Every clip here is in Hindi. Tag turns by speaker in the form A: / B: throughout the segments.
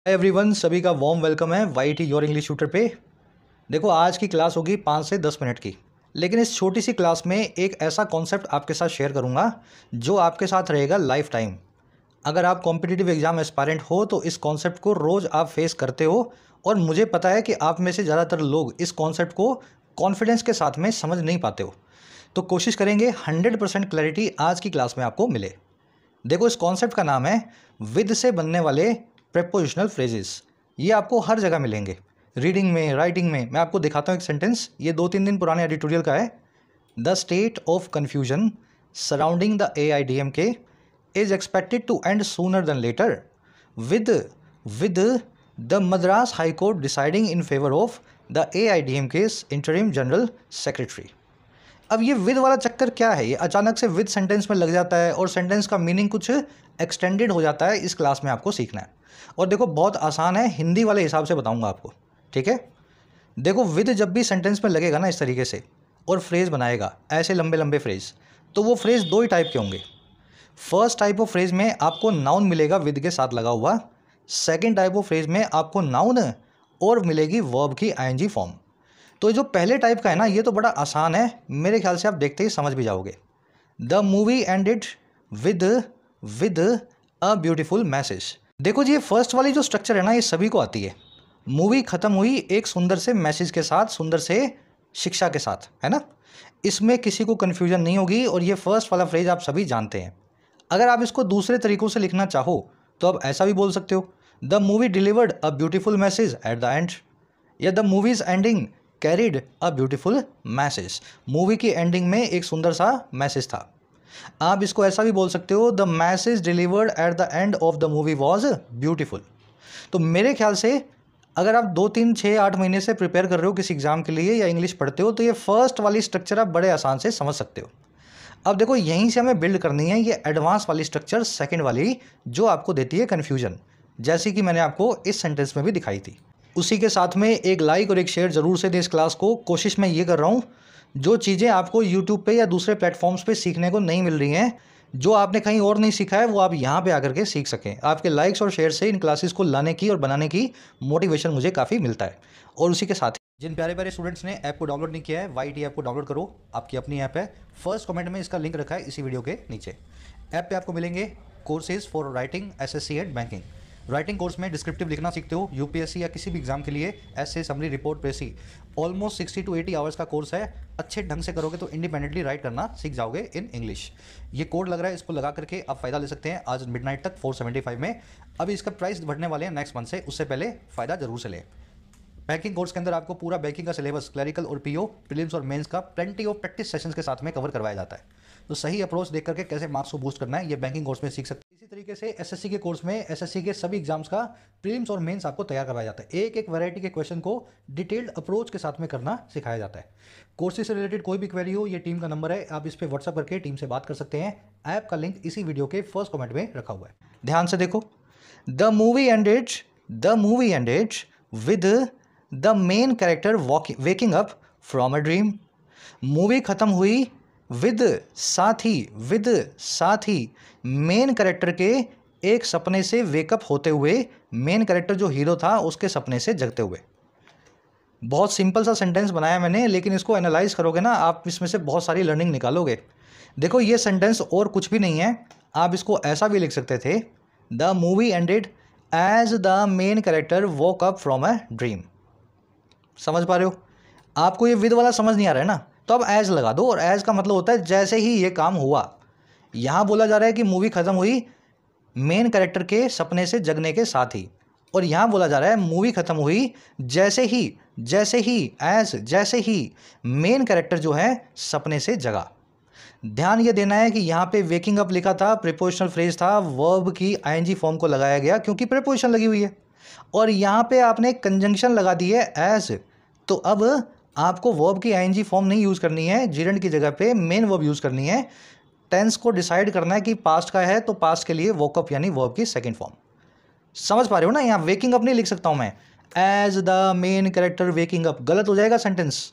A: एवरीवन, सभी का वार्म वेलकम है वाईटी योर इंग्लिश ट्यूटर पे। देखो, आज की क्लास होगी 5 से 10 मिनट की, लेकिन इस छोटी सी क्लास में एक ऐसा कॉन्सेप्ट आपके साथ शेयर करूंगा जो आपके साथ रहेगा लाइफ टाइम। अगर आप कॉम्पिटिटिव एग्जाम एस्पायरेंट हो तो इस कॉन्सेप्ट को रोज़ आप फेस करते हो, और मुझे पता है कि आप में से ज़्यादातर लोग इस कॉन्सेप्ट को कॉन्फिडेंस के साथ में समझ नहीं पाते हो। तो कोशिश करेंगे 100% क्लैरिटी आज की क्लास में आपको मिले। देखो, इस कॉन्सेप्ट का नाम है विद से बनने वाले प्रेपोजिशनल फ्रेजेस। ये आपको हर जगह मिलेंगे, रीडिंग में, राइटिंग में। मैं आपको दिखाता हूँ एक सेंटेंस, ये 2-3 दिन पुराने एडिटोरियल का है। The state of confusion surrounding the AIDMK is expected to end sooner than later with with the Madras high court deciding in favour of the AIDMK's interim general secretary. अब ये विद वाला चक्कर क्या है? ये अचानक से विद सेंटेंस में लग जाता है और सेंटेंस का मीनिंग कुछ एक्सटेंडेड हो जाता है। इस क्लास में आपको सीखना है, और देखो बहुत आसान है, हिंदी वाले हिसाब से बताऊंगा आपको, ठीक है? देखो, विद जब भी सेंटेंस में लगेगा ना इस तरीके से, और फ्रेज बनाएगा ऐसे लंबे लंबे फ्रेज, तो वो फ्रेज दो ही टाइप के होंगे। फर्स्ट टाइप ऑफ फ्रेज में आपको नाउन मिलेगा विद के साथ लगा हुआ। सेकेंड टाइप ऑफ फ्रेज में आपको नाउन और मिलेगी वर्ब की ING फॉर्म। तो जो पहले टाइप का है ना, ये तो बड़ा आसान है, मेरे ख्याल से आप देखते ही समझ भी जाओगे। The movie ended with with a beautiful message. देखो जी, ये फर्स्ट वाली जो स्ट्रक्चर है ना, ये सभी को आती है। मूवी खत्म हुई एक सुंदर से मैसेज के साथ, सुंदर से शिक्षा के साथ, है ना? इसमें किसी को कन्फ्यूजन नहीं होगी, और ये फर्स्ट वाला फ्रेज आप सभी जानते हैं। अगर आप इसको दूसरे तरीकों से लिखना चाहो तो आप ऐसा भी बोल सकते हो, the movie delivered a beautiful message at the end, या the movie's ending carried a beautiful message. Movie की एंडिंग में एक सुंदर सा मैसेज था। आप इसको ऐसा भी बोल सकते हो, the message delivered eight the end of the movie was beautiful. तो मेरे ख्याल से अगर आप 2-3-6-8 महीने से प्रिपेयर कर रहे हो किसी एग्जाम के लिए, या इंग्लिश पढ़ते हो, तो ये फर्स्ट वाली स्ट्रक्चर आप बड़े आसान से समझ सकते हो। अब देखो, यहीं से हमें बिल्ड करनी है ये एडवांस वाली स्ट्रक्चर, सेकेंड वाली, जो आपको देती है कन्फ्यूजन, जैसी कि मैंने आपको इस सेंटेंस में भी दिखाई थी। उसी के साथ में एक लाइक और एक शेयर जरूर से दें इस क्लास को। कोशिश मैं ये कर रहा हूँ, जो चीज़ें आपको यूट्यूब पे या दूसरे प्लेटफॉर्म्स पे सीखने को नहीं मिल रही हैं, जो आपने कहीं और नहीं सीखा है, वो आप यहाँ पे आकर के सीख सकें। आपके लाइक्स और शेयर से इन क्लासेस को लाने की और बनाने की मोटिवेशन मुझे काफ़ी मिलता है। और उसी के साथ ही जिन प्यारे प्यारे स्टूडेंट्स ने ऐप को डाउनलोड नहीं किया है, वाईटी ऐप को डाउनलोड करो, आपकी अपनी ऐप है। फर्स्ट कमेंट में इसका लिंक रखा है इसी वीडियो के नीचे। ऐप पे आपको मिलेंगे courses for writing, SSC and banking. Writing course में डिस्क्रिप्टिव लिखना सीखते हो, यूपीएससी या किसी भी एग्जाम के लिए, ऐसे summary, report, precis. Almost 60 to 80 hours का कोर्स है। अच्छे ढंग से करोगे तो इंडिपेंडेंटली राइट करना सीख जाओगे इन इंग्लिश। ये कोड लग रहा है, इसको लगा करके आप फ़ायदा ले सकते हैं आज मिडनाइट तक 475 में। अभी इसका प्राइस बढ़ने वाले हैं नेक्स्ट मंथ से, उससे पहले फ़ायदा जरूर से लें। बैंकिंग कोर्स के अंदर आपको पूरा बैंकिंग का सिलेबस, क्लरिकल और PO, प्रीलिम्स और मेंस का प्लेंटी ऑफ प्रैक्टिस सेशंस के साथ में कवर करवाया जाता है। तो सही अप्रोच देख करके कैसे मार्क्स को बूस्ट करना है, ये बैंकिंग कोर्स में सीख सकते हैं। इसी तरीके से SSC के कोर्स में SSC के सभी एग्जाम्स का प्रीलिम्स और मेंस आपको तैयार करवाया जाता है। एक एक वैरायटी के क्वेश्चन को डिटेल्ड अप्रोच के साथ में करना सिखाया जाता है। कोर्सेज से रिलेटेड कोई भी क्वेरी हो, ये टीम का नंबर है, आप इस पर व्हाट्सअप करके टीम से बात कर सकते हैं। ऐप का लिंक इसी वीडियो के फर्स्ट कमेंट में रखा हुआ है, ध्यान से देखो। The movie ended with the main character waking up from a dream. Movie खत्म हुई विद साथ ही मेन कैरेक्टर के एक सपने से वेकअप होते हुए, मेन कैरेक्टर जो हीरो था उसके सपने से जगते हुए। बहुत सिंपल सा सेंटेंस बनाया मैंने, लेकिन इसको एनालाइज करोगे ना, आप इसमें से बहुत सारी लर्निंग निकालोगे। देखो, ये सेंटेंस और कुछ भी नहीं है, आप इसको ऐसा भी लिख सकते थे, the movie ended as the main character woke up from a dream. समझ पा रहे हो? आपको ये विद वाला समझ नहीं आ रहा है ना, तो अब एज लगा दो, और एज का मतलब होता है जैसे ही ये काम हुआ। यहाँ बोला जा रहा है कि मूवी खत्म हुई मेन कैरेक्टर के सपने से जगने के साथ ही, और यहाँ बोला जा रहा है मूवी खत्म हुई जैसे ही मेन कैरेक्टर जो है सपने से जगा। ध्यान ये देना है कि यहाँ पे वेकिंग अप लिखा था, प्रीपोजिशनल फ्रेज था, वर्ब की ING फॉर्म को लगाया गया क्योंकि प्रीपोजिशन लगी हुई है, और यहाँ पे आपने कंजंक्शन लगा दी है एज। तो अब आपको वर्ब की ING फॉर्म नहीं यूज़ करनी है, जिरंड की जगह पे मेन वर्ब यूज़ करनी है। टेंस को डिसाइड करना है कि पास्ट का है तो पास्ट के लिए वोकअप यानी वर्ब की सेकंड फॉर्म। समझ पा रहे हो ना? यहाँ वेकिंग अप नहीं लिख सकता हूँ मैं, as the main character waking up, गलत हो जाएगा सेंटेंस।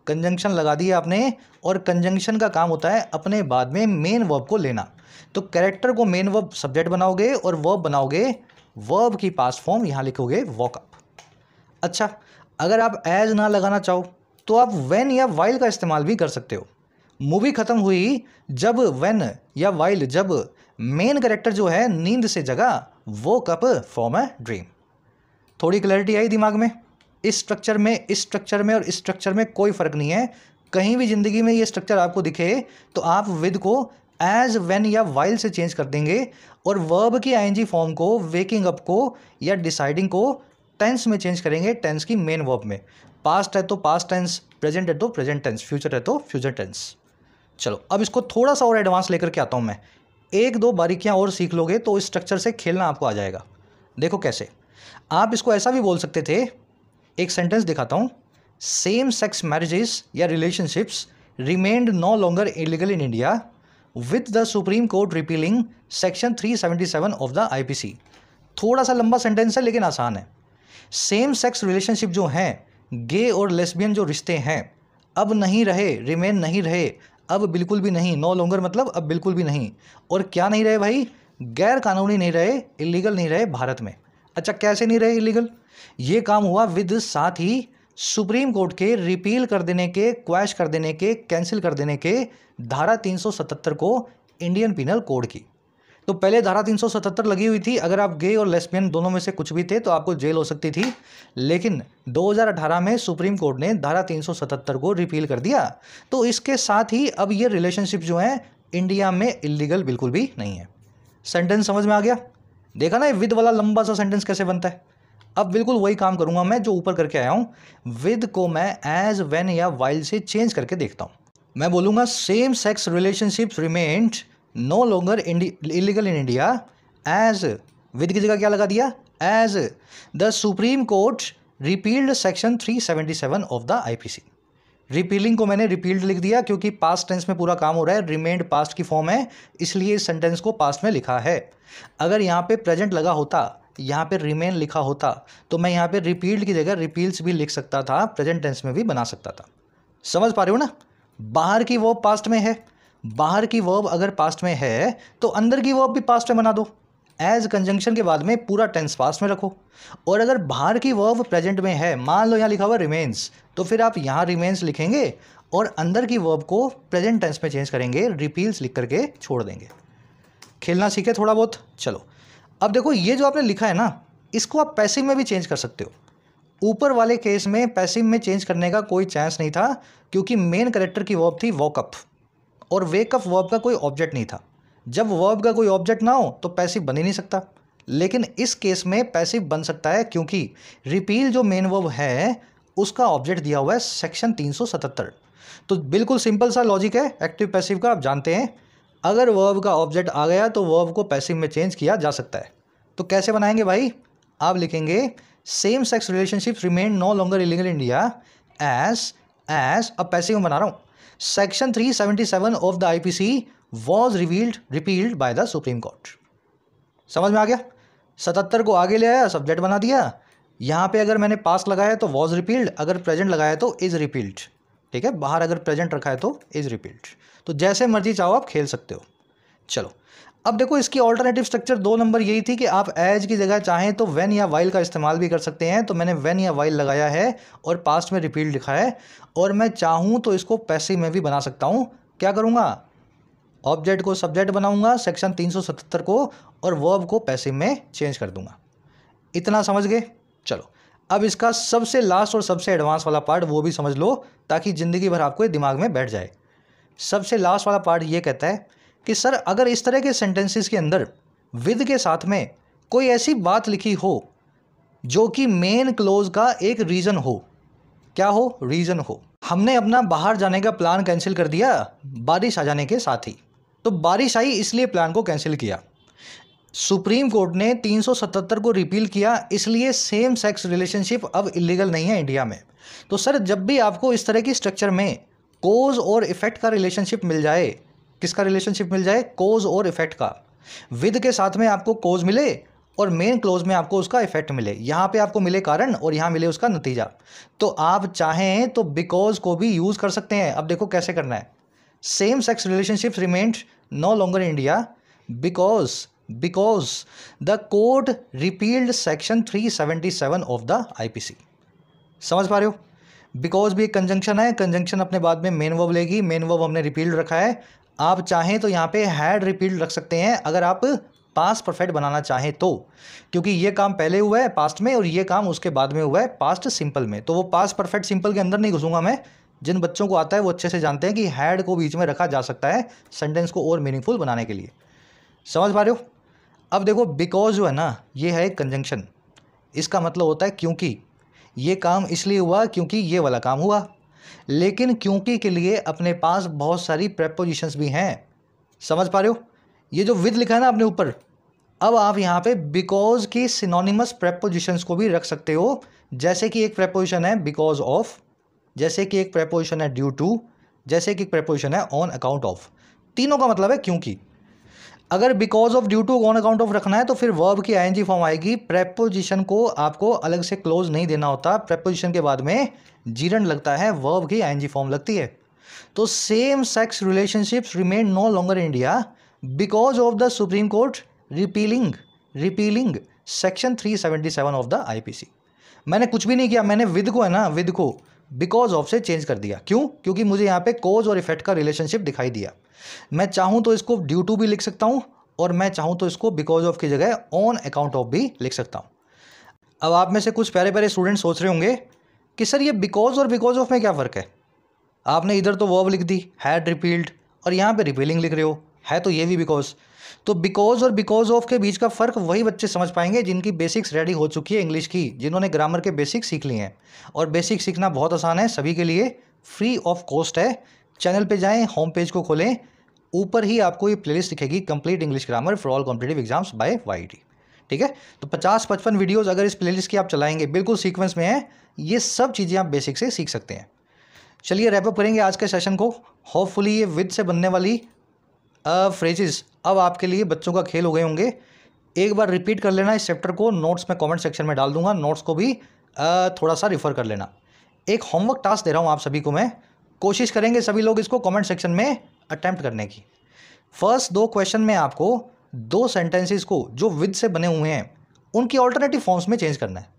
A: कंजंक्शन लगा दिया आपने, और कंजंक्शन का काम होता है अपने बाद में मेन वर्ब को लेना। तो कैरेक्टर को मेन वर्ब सब्जेक्ट बनाओगे और वर्ब बनाओगे वर्ब की पास्ट फॉर्म यहाँ लिखोगे वॉक अप। अच्छा, अगर आप एज ना लगाना चाहो तो आप व्हेन या वाइल का इस्तेमाल भी कर सकते हो। मूवी खत्म हुई जब व्हेन या वाइल जब मेन कैरेक्टर जो है नींद से जगा, वोक अप फ्रॉम अ ड्रीम। थोड़ी क्लैरिटी आई दिमाग में? इस स्ट्रक्चर में और इस स्ट्रक्चर में कोई फ़र्क नहीं है। कहीं भी ज़िंदगी में ये स्ट्रक्चर आपको दिखे तो आप विद को एज, व्हेन या वाइल से चेंज कर देंगे और वर्ब की आईएनजी फॉर्म को, वेकिंग अप को या डिसाइडिंग को टेंस में चेंज करेंगे, टेंस की मेन वर्ब में। पास्ट है तो पास्ट टेंस, प्रेजेंट है तो प्रेजेंट टेंस, फ्यूचर है तो फ्यूचर टेंस। चलो अब इसको थोड़ा सा और एडवांस लेकर के आता हूँ मैं। एक दो बारीकियाँ और सीख लोगे तो इस स्ट्रक्चर से खेलना आपको आ जाएगा। देखो कैसे। आप इसको ऐसा भी बोल सकते थे, एक सेंटेंस दिखाता हूँ। सेम सेक्स मैरिजेस या relationships remained no longer illegal in India with the supreme court repealing section 377 of the IPC. थोड़ा सा लंबा सेंटेंस है लेकिन आसान है। सेम सेक्स रिलेशनशिप जो हैं, गे और लेस्बियन जो रिश्ते हैं, अब नहीं रहे, रिमेन नहीं रहे, अब बिल्कुल भी नहीं। नो लॉन्गर मतलब अब बिल्कुल भी नहीं। और क्या नहीं रहे भाई? गैर कानूनी नहीं रहे, इलीगल नहीं रहे भारत में। अच्छा, कैसे नहीं रहे इलीगल? ये काम हुआ विद साथ ही सुप्रीम कोर्ट के रिपील कर देने के, क्वैश कर देने के, कैंसिल कर देने के धारा 377 को इंडियन पिनल कोड की। तो पहले धारा 377 लगी हुई थी, अगर आप गे और लेस्बियन दोनों में से कुछ भी थे तो आपको जेल हो सकती थी। लेकिन 2018 में सुप्रीम कोर्ट ने धारा 377 को रिपील कर दिया, तो इसके साथ ही अब ये रिलेशनशिप जो है इंडिया में इलीगल बिल्कुल भी नहीं है। सेंटेंस समझ में आ गया? देखा ना विद वाला लंबा सा सेंटेंस कैसे बनता है। अब बिल्कुल वही काम करूंगा मैं जो ऊपर करके आया हूँ। विद को मैं एज, व्हेन या वाइल से चेंज करके देखता हूँ। मैं बोलूँगा same sex relationships remained no longer illegal in India as, with की जगह क्या लगा दिया? As the supreme court repealed section 377 of the IPC. Repealing को मैंने रिपील्ड लिख दिया क्योंकि पास्ट टेंस में पूरा काम हो रहा है, रिमेन्ड पास्ट की फॉर्म है, इसलिए इस सेंटेंस को पास्ट में लिखा है। अगर यहाँ पे प्रेजेंट लगा होता, यहाँ पे रिमेन लिखा होता, तो मैं यहाँ पे रिपील्ड की जगह रिपील्स भी लिख सकता था, प्रेजेंट टेंस में भी बना सकता था। समझ पा रहे हो ना? बाहर की वर्ब पास्ट में है, बाहर की वर्ब अगर पास्ट में है तो अंदर की वर्ब भी पास्ट में बना दो। एज कंजंक्शन के बाद में पूरा टेंस पास्ट में रखो। और अगर बाहर की वर्ब प्रेजेंट में है, मान लो यहाँ लिखा हुआ रिमेन्स, तो फिर आप यहाँ रिमेन्स लिखेंगे और अंदर की वर्ब को प्रेजेंट टेंस में चेंज करेंगे, रिपील्स लिख करके छोड़ देंगे। खेलना सीखे थोड़ा बहुत? चलो अब देखो, ये जो आपने लिखा है ना, इसको आप पैसिव में भी चेंज कर सकते हो। ऊपर वाले केस में पैसिव में चेंज करने का कोई चांस नहीं था क्योंकि मेन कैरेक्टर की वर्ब थी वॉकअप और वेकअप वर्ब का कोई ऑब्जेक्ट नहीं था। जब वर्ब का कोई ऑब्जेक्ट ना हो तो पैसिव बन ही नहीं सकता। लेकिन इस केस में पैसिव बन सकता है क्योंकि रिपील जो मेन वर्ब है उसका ऑब्जेक्ट दिया हुआ है सेक्शन 377। तो बिल्कुल सिंपल सा लॉजिक है एक्टिव पैसिव का, आप जानते हैं। अगर वर्ब का ऑब्जेक्ट आ गया तो वर्ब को पैसिव में चेंज किया जा सकता है। तो कैसे बनाएंगे भाई? आप लिखेंगे same sex relationships remain no longer illegal in India as अब पैसिव में बना रहा हूँ, section 377 of the IPC was repealed by the supreme court. समझ में आ गया? 77 को आगे ले आया, सब्जेक्ट बना दिया। यहाँ पे अगर मैंने पास्ट लगाया तो वॉज रिपील्ड, अगर प्रेजेंट लगाया तो इज रिपील्ड। ठीक है, बाहर अगर प्रेजेंट रखा है तो इज रिपील्ड। तो जैसे मर्जी चाहो आप खेल सकते हो। चलो अब देखो, इसकी ऑल्टरनेटिव स्ट्रक्चर 2 नंबर यही थी कि आप एज की जगह चाहें तो व्हेन या वाइल का इस्तेमाल भी कर सकते हैं। तो मैंने व्हेन या वाइल लगाया है और पास्ट में रिपील्ड लिखा है, और मैं चाहूँ तो इसको पैसिव में भी बना सकता हूँ। क्या करूँगा? ऑब्जेक्ट को सब्जेक्ट बनाऊंगा सेक्शन 377 को, और वर्ब को पैसिव में चेंज कर दूंगा। इतना समझ गए? चलो अब इसका सबसे लास्ट और सबसे एडवांस वाला पार्ट वो भी समझ लो ताकि ज़िंदगी भर आपको दिमाग में बैठ जाए। सबसे लास्ट वाला पार्ट ये कहता है कि सर अगर इस तरह के सेंटेंसेस के अंदर विद के साथ में कोई ऐसी बात लिखी हो जो कि मेन क्लोज का एक रीज़न हो। क्या हो? रीज़न हो। हमने अपना बाहर जाने का प्लान कैंसिल कर दिया बारिश आ जाने के साथ ही। तो बारिश आई इसलिए प्लान को कैंसिल किया। सुप्रीम कोर्ट ने 377 को रिपील किया, इसलिए सेम सेक्स रिलेशनशिप अब इलीगल नहीं है इंडिया में। तो सर जब भी आपको इस तरह की स्ट्रक्चर में कोज और इफेक्ट का रिलेशनशिप मिल जाए, किसका रिलेशनशिप मिल जाए? कोज और इफेक्ट का। विद के साथ में आपको कोज मिले और मेन क्लोज में आपको उसका इफेक्ट मिले, यहाँ पे आपको मिले कारण और यहाँ मिले उसका नतीजा, तो आप चाहें तो बिकॉज को भी यूज़ कर सकते हैं। अब देखो कैसे करना है। Same sex relationships remained no longer in India because because the court repealed section 377 of the IPC. समझ पा रहे हो? बिकॉज भी एक कंजंक्शन है, कंजंक्शन अपने बाद में मेन वर्ब लेगी, मेन वर्ब हमने रिपील्ड रखा है। आप चाहें तो यहाँ पे हैड रिपील्ड रख सकते हैं अगर आप पास्ट परफेक्ट बनाना चाहें तो, क्योंकि ये काम पहले हुआ है पास्ट में और ये काम उसके बाद में हुआ है पास्ट सिंपल में। तो वो पास्ट परफेक्ट सिंपल के अंदर नहीं घुसूंगा मैं। जिन बच्चों को आता है वो अच्छे से जानते हैं कि हैड को बीच में रखा जा सकता है सेंटेंस को और मीनिंगफुल बनाने के लिए। समझ पा रहे हो? अब देखो बिकॉज जो है ना, ये है एक कंजंक्शन। इसका मतलब होता है क्योंकि। ये काम इसलिए हुआ क्योंकि ये वाला काम हुआ। लेकिन क्योंकि के लिए अपने पास बहुत सारी प्रेपोजिशंस भी हैं। समझ पा रहे हो? ये जो विद लिखा है ना अपने ऊपर, अब आप यहाँ पे बिकॉज की सिनोनिमस प्रेपोजिशंस को भी रख सकते हो। जैसे कि एक प्रेपोजिशन है बिकॉज ऑफ, जैसे कि एक प्रेपोजिशन है ड्यू टू, जैसे कि एक प्रेपोजिशन है ऑन अकाउंट ऑफ। तीनों का मतलब है क्योंकि। अगर because of, due to, on account of रखना है तो फिर वर्ब की आईएनजी फॉर्म आएगी। प्रेपोजिशन को आपको अलग से क्लोज नहीं देना होता। प्रेपोजिशन के बाद में जीरन लगता है, वर्ब की आईएनजी फॉर्म लगती है। तो same sex relationships remain no longer in India because of the supreme court repealing section 377 of the IPC. मैंने कुछ भी नहीं किया, मैंने विद को है ना, विद को बिकॉज ऑफ से चेंज कर दिया। क्यों? क्योंकि मुझे यहाँ पे कोज और इफेक्ट का रिलेशनशिप दिखाई दिया। मैं चाहूँ तो इसको ड्यू टू भी लिख सकता हूँ और मैं चाहूँ तो इसको बिकॉज ऑफ की जगह ऑन अकाउंट ऑफ भी लिख सकता हूँ। अब आप में से कुछ प्यारे प्यारे स्टूडेंट सोच रहे होंगे कि सर ये बिकॉज और बिकॉज ऑफ में क्या फ़र्क है? आपने इधर तो वर्ब लिख दी हैड रिपील्ड और यहाँ पे रिपीलिंग लिख रहे हो, है तो ये भी बिकॉज। तो बिकॉज और बिकॉज ऑफ के बीच का फ़र्क वही बच्चे समझ पाएंगे जिनकी बेसिक्स रेडी हो चुकी है इंग्लिश की, जिन्होंने ग्रामर के बेसिक्स सीख लिए हैं। और बेसिक सीखना बहुत आसान है सभी के लिए, फ्री ऑफ कॉस्ट है। चैनल पे जाएं, होम पेज को खोलें, ऊपर ही आपको ये प्लेलिस्ट दिखेगी, complete English grammar for all competitive exams by YT. ठीक है? तो 50-55 वीडियोज़ अगर इस प्लेलिस्ट की आप चलाएंगे, बिल्कुल सीक्वेंस में है, ये सब चीज़ें आप बेसिक से सीख सकते हैं। चलिए रैप अप करेंगे आज के सेशन को। होपफुली ये विद से बनने वाली फ्रेजेस अब आपके लिए बच्चों का खेल हो गए होंगे। एक बार रिपीट कर लेना इस चैप्टर को, नोट्स में कमेंट सेक्शन में डाल दूंगा, नोट्स को भी थोड़ा सा रिफ़र कर लेना। एक होमवर्क टास्क दे रहा हूँ आप सभी को मैं, कोशिश करेंगे सभी लोग इसको कमेंट सेक्शन में अटैम्प्ट करने की। फर्स्ट 2 क्वेश्चन में आपको 2 सेंटेंसेस को जो विद से बने हुए हैं उनकी ऑल्टरनेटिव फॉर्म्स में चेंज करना है।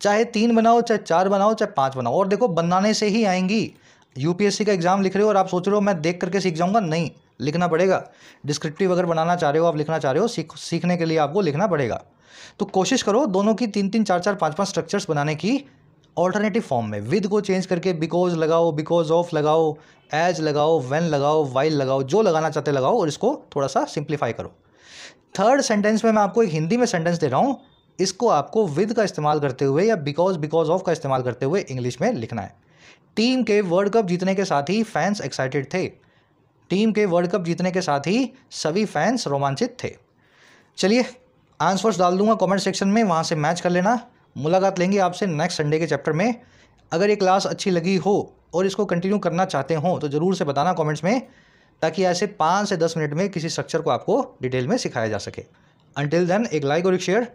A: चाहे 3 बनाओ, चाहे 4 बनाओ, चाहे 5 बनाओ। और देखो बनाने से ही आएंगी। यूपीएससी का एग्जाम लिख रहे हो और आप सोच रहे हो मैं देख करके सीख जाऊंगा, नहीं, लिखना पड़ेगा। डिस्क्रिप्टिव अगर बनाना चाह रहे हो, आप लिखना चाह रहे हो, सीखने के लिए आपको लिखना पड़ेगा। तो कोशिश करो दोनों की 3-3, 4-4, 5-5 स्ट्रक्चर्स बनाने की ऑल्टरनेटिव फॉर्म में। विद को चेंज करके बिकॉज लगाओ, बिकॉज ऑफ लगाओ, एज लगाओ, व्हेन लगाओ, वाइल लगाओ, जो लगाना चाहते लगाओ और इसको थोड़ा सा सिंप्लीफाई करो। थर्ड सेंटेंस में मैं आपको एक हिंदी में सेंटेंस दे रहा हूँ, इसको आपको विद का इस्तेमाल करते हुए या बिकॉज ऑफ का इस्तेमाल करते हुए इंग्लिश में लिखना है। टीम के वर्ल्ड कप जीतने के साथ ही फैंस एक्साइटेड थे। टीम के वर्ल्ड कप जीतने के साथ ही सभी फैंस रोमांचित थे। चलिए आंसर्स डाल दूंगा कमेंट सेक्शन में, वहाँ से मैच कर लेना। मुलाकात लेंगे आपसे नेक्स्ट संडे के चैप्टर में। अगर ये क्लास अच्छी लगी हो और इसको कंटिन्यू करना चाहते हो तो ज़रूर से बताना कमेंट्स में, ताकि ऐसे 5 से 10 मिनट में किसी स्ट्रक्चर को आपको डिटेल में सिखाया जा सके। अंटिल देन एक लाइक और एक शेयर।